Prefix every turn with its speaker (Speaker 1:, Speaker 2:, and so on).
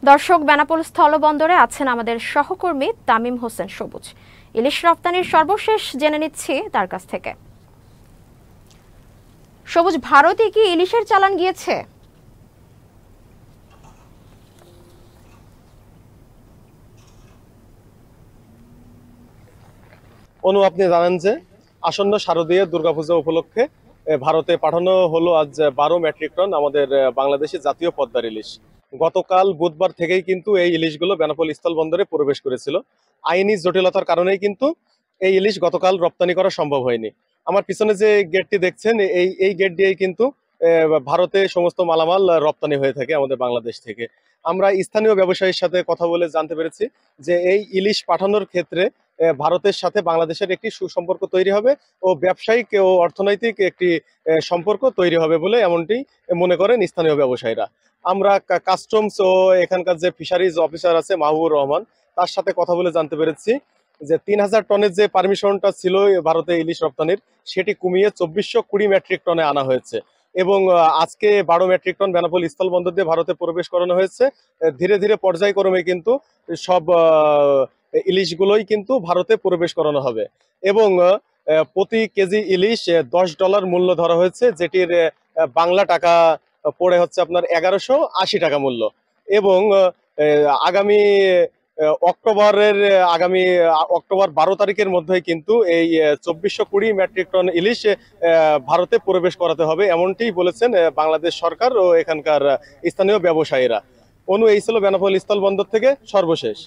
Speaker 1: দর্শক, বেনাপোল স্থলবন্দরে আছেন আমাদের সহকর্মী তামিম হোসেন সবুজ। ইলিশ রপ্তানির সর্বশেষ জেনে নিচ্ছি তার কাছ থেকে। সবুজ, ভারতে কি ইলিশের চালান গিয়েছে?
Speaker 2: আপনি জানেন যে আসন্ন শারদীয় দুর্গাপূজা উপলক্ষে ভারতে পাঠানো হলো আজ 12 মেট্রিক টন আমাদের বাংলাদেশি জাতীয় পদ্মার ইলিশ। গতকাল বুধবার থেকেই কিন্তু এই ইলিশগুলো বেনাপোল স্থলবন্দরে প্রবেশ করেছিল। আইনি জটিলতার কারণেই কিন্তু এই ইলিশ গতকাল রপ্তানি করা সম্ভব হয়নি। আমার পিছনে যে গেটটি দেখছেন, এই গেট দিয়েই কিন্তু ভারতে সমস্ত মালামাল রপ্তানি হয়ে থাকে আমাদের বাংলাদেশ থেকে। আমরা স্থানীয় ব্যবসায়ীর সাথে কথা বলে জানতে পেরেছি যে এই ইলিশ পাঠানোর ক্ষেত্রে ভারতের সাথে বাংলাদেশের একটি সুসম্পর্ক তৈরি হবে ও ব্যবসায়িক ও অর্থনৈতিক একটি সম্পর্ক তৈরি হবে বলে এমনটি মনে করেন স্থানীয় ব্যবসায়ীরা। আমরা কাস্টমস ও এখানকার যে ফিশারিজ অফিসার আছে মাহবুবুর রহমান, তার সাথে কথা বলে জানতে পেরেছি যে 3000 টনের যে পারমিশনটা ছিল ভারতে ইলিশ রপ্তানির, সেটি কমিয়ে 2420 মেট্রিক টনে আনা হয়েছে এবং আজকে 12 মেট্রিক টন বেনাপোল স্থলবন্দর দিয়ে ভারতে প্রবেশ করানো হয়েছে। ধীরে ধীরে পর্যায়ক্রমে কিন্তু সব ইলিশগুলোই কিন্তু ভারতে প্রবেশ করানো হবে এবং প্রতি কেজি ইলিশ $10 মূল্য ধরা হয়েছে, যেটির বাংলা টাকা পড়ে হচ্ছে আপনার 1180 টাকা মূল্য। এবং আগামী অক্টোবর 12 তারিখের মধ্যে কিন্তু এই 2420 মেট্রিক টন ইলিশ ভারতে প্রবেশ করাতে হবে, এমনটি বলেছেন বাংলাদেশ সরকার ও এখানকার স্থানীয় ব্যবসায়ীরা। এই ছিল বেনাপোল স্থলবন্দর থেকে সর্বশেষ।